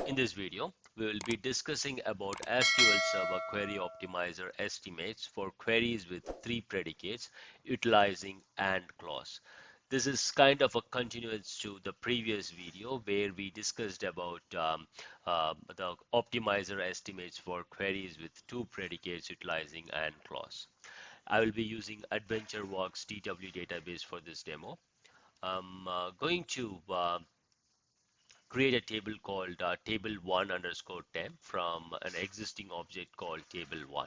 In this video, we will be discussing about SQL Server Query Optimizer estimates for queries with three predicates utilizing AND clause. This is kind of a continuance to the previous video where we discussed about the optimizer estimates for queries with two predicates utilizing AND clause. I will be using AdventureWorks TW database for this demo. I'm going to create a table called table1 underscore temp from an existing object called table1.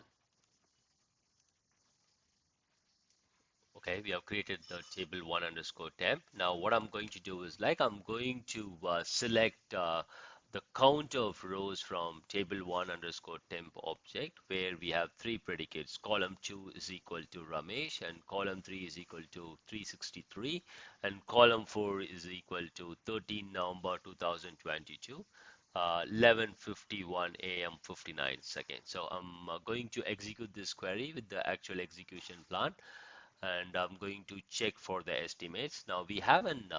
Okay, we have created the table1 underscore temp. Now what I'm going to do is I'm going to select the count of rows from table1 underscore temp object where we have three predicates. Column 2 is equal to Ramesh, and column 3 is equal to 363, and column 4 is equal to 13 November 2022. 11:51 a.m. 59 seconds. So I'm going to execute this query with the actual execution plan, and I'm going to check for the estimates. Now we have an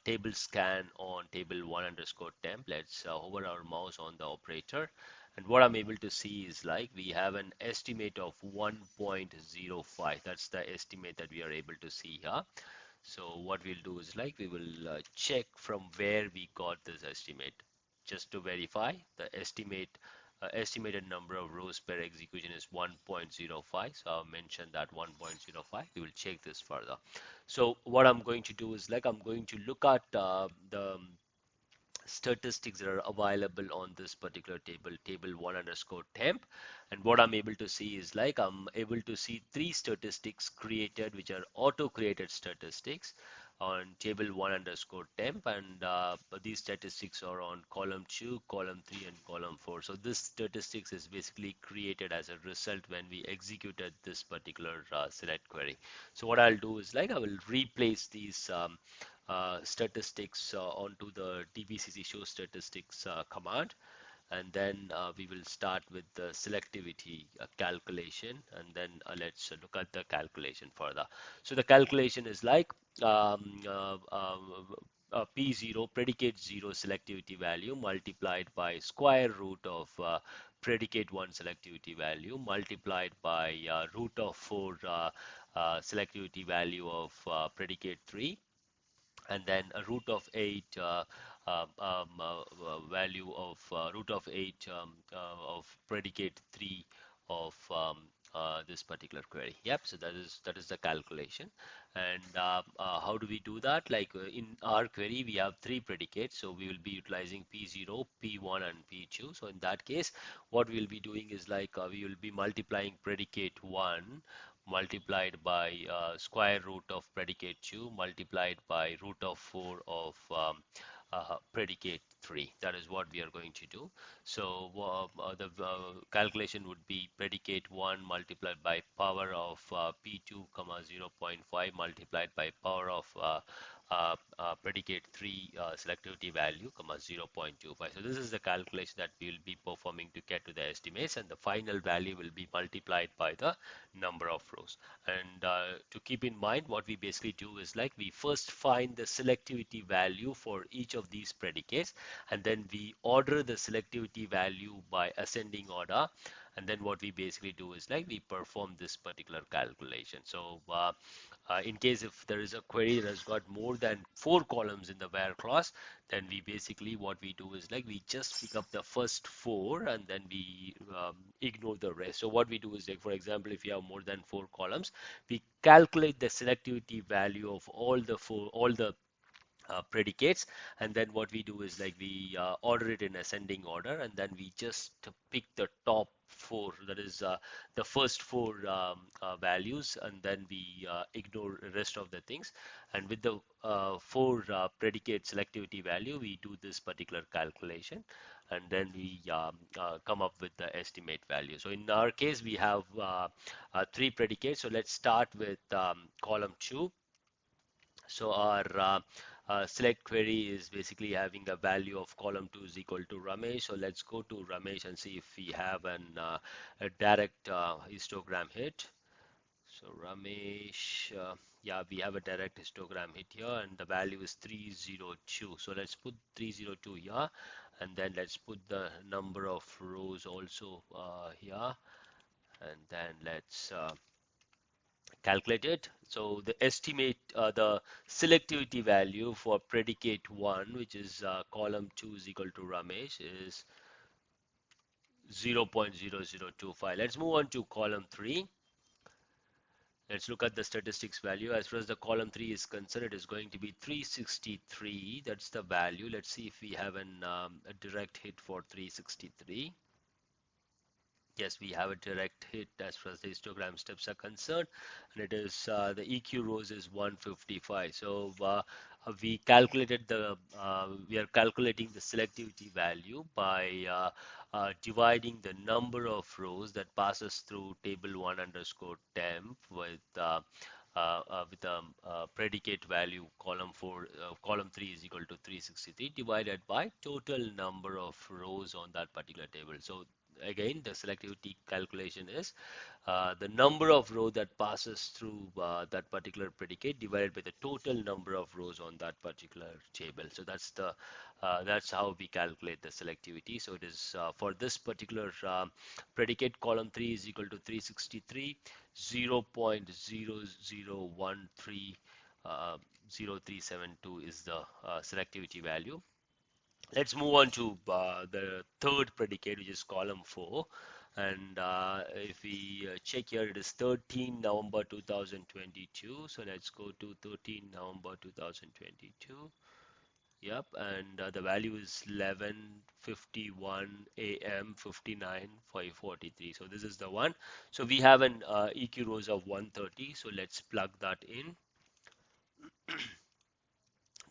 table scan on table1 underscore temp. Let's hover our mouse on the operator, and what I'm able to see is we have an estimate of 1.05. That's the estimate that we are able to see here. So what we'll do is we will check from where we got this estimate. Just to verify, the estimated number of rows per execution is 1.05. So I'll mention that 1.05. We will check this further. So what I'm going to do is I'm going to look at the statistics that are available on this particular table1 underscore temp, and what I'm able to see is I'm able to see three statistics created, which are auto created statistics on table1 underscore temp, and these statistics are on column 2, column 3, and column 4. So this statistics is basically created as a result when we executed this particular select query. So what I'll do is I will replace these statistics onto the dbcc show statistics command, and then we will start with the selectivity calculation, and then let's look at the calculation further. So the calculation is P0 predicate 0 selectivity value multiplied by square root of predicate 1 selectivity value multiplied by root of 4 selectivity value of predicate 3, and then a root of 8 value of root of 8 of predicate 3 of this particular query. Yep, so that is the calculation. And how do we do that? In our query we have three predicates, so we will be utilizing P0, P1, and P2. So in that case, what we will be doing is we will be multiplying predicate 1 multiplied by square root of predicate 2 multiplied by root of 4 of predicate 3. That is what we are going to do. So the calculation would be predicate 1 multiplied by power of P2 comma 0.5 multiplied by power of predicate 3 selectivity value comma 0.25. So this is the calculation that we will be performing to get to the estimates, and the final value will be multiplied by the number of rows. And to keep in mind, what we basically do is we first find the selectivity value for each of these predicates, and then we order the selectivity value by ascending order, and then what we basically do is we perform this particular calculation. So in case if there is a query that has got more than 4 columns in the where clause, then we basically what we do is we just pick up the first 4 and then we ignore the rest. So what we do is for example, if you have more than 4 columns, we calculate the selectivity value of all the predicates, and then what we do is we order it in ascending order, and then we just pick the top 4, that is the first 4 values, and then we ignore the rest of the things, and with the 4 predicate selectivity value we do this particular calculation, and then we come up with the estimate value. So in our case we have 3 predicates. So let's start with column 2. So our select query is basically having a value of column 2 is equal to Ramesh. So let's go to Ramesh and see if we have a direct histogram hit. So Ramesh, yeah, we have a direct histogram hit here, and the value is 302. So let's put 302 here, and then let's put the number of rows also here, and then let's calculate it. So the estimate, the selectivity value for predicate 1, which is column 2 is equal to Ramesh, is 0.0025. Let's move on to column 3. Let's look at the statistics value. As far as the column 3 is concerned, it is going to be 363. That's the value. Let's see if we have a direct hit for 363. Yes, we have a direct hit as far as the histogram steps are concerned, and it is the EQ rows is 155. So we calculated we are calculating the selectivity value by dividing the number of rows that passes through table 1 underscore temp with a predicate value column 3 is equal to 363 divided by total number of rows on that particular table. So again, the selectivity calculation is the number of rows that passes through that particular predicate divided by the total number of rows on that particular table. So that's how we calculate the selectivity. So it is for this particular predicate column 3 is equal to 363, 0.0013 0372 is the selectivity value. Let's move on to the third predicate, which is column 4. And if we check here, it is 13 November 2022. So let's go to 13 November 2022. Yep, and the value is 11:51 a.m. 59 543. So this is the one. So we have an EQ rows of 130. So let's plug that in.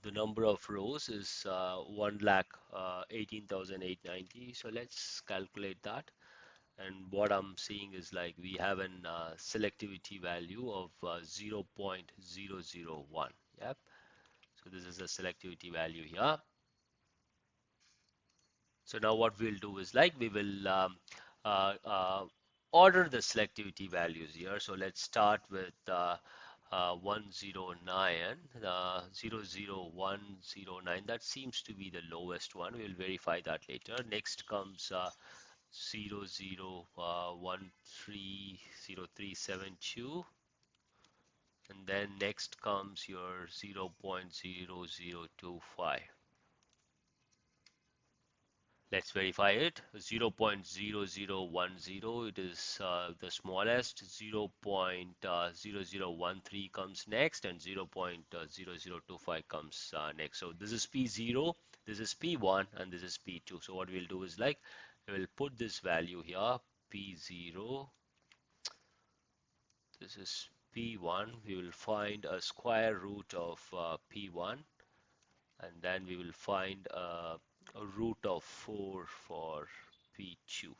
The number of rows is 1,18,890. So let's calculate that. And what I'm seeing is like we have an selectivity value of 0.001. Yep. So this is the selectivity value here. So now what we'll do is like we will uh, uh, order the selectivity values here. So let's start with 109, 00109. That seems to be the lowest one. We'll verify that later. Next comes 00130372, and then next comes your 0.0025. Let's verify it. 0.0010, it is the smallest. 0.0013 comes next, and 0.0025 comes next. So this is P0, this is P1, and this is P2. So what we'll do is like we will put this value here, P0. This is P1. We will find a square root of P1, and then we will find a root of 4 for P2.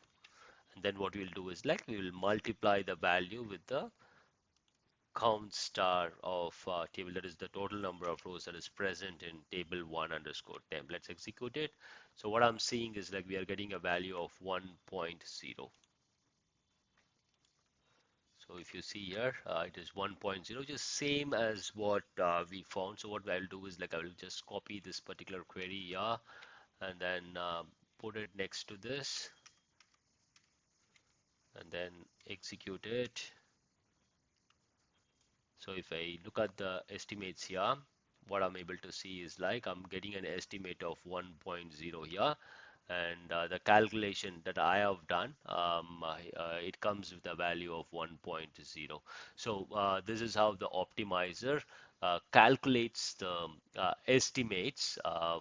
And then what we'll do is like we will multiply the value with the count star of table, that is the total number of rows that is present in table 1 underscore temp. Let's execute it. So what I'm seeing is like we are getting a value of 1.0. So if you see here, it is 1.0, just same as what we found. So what I'll do is like I will just copy this particular query here, and then put it next to this, and then execute it. So if I look at the estimates here, what I'm able to see is like I'm getting an estimate of 1.0 here, and the calculation that I have done, it comes with a value of 1.0. So this is how the optimizer calculates the estimates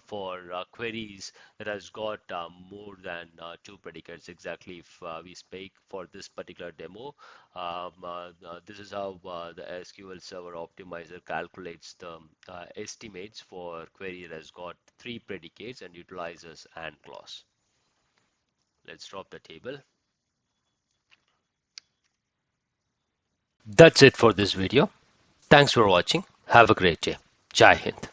for queries that has got more than two predicates. Exactly, if we speak for this particular demo, this is how the SQL Server optimizer calculates the estimates for query that has got three predicates and utilizes AND clause. Let's drop the table. That's it for this video. Thanks for watching. Have a great day. Jai Hind.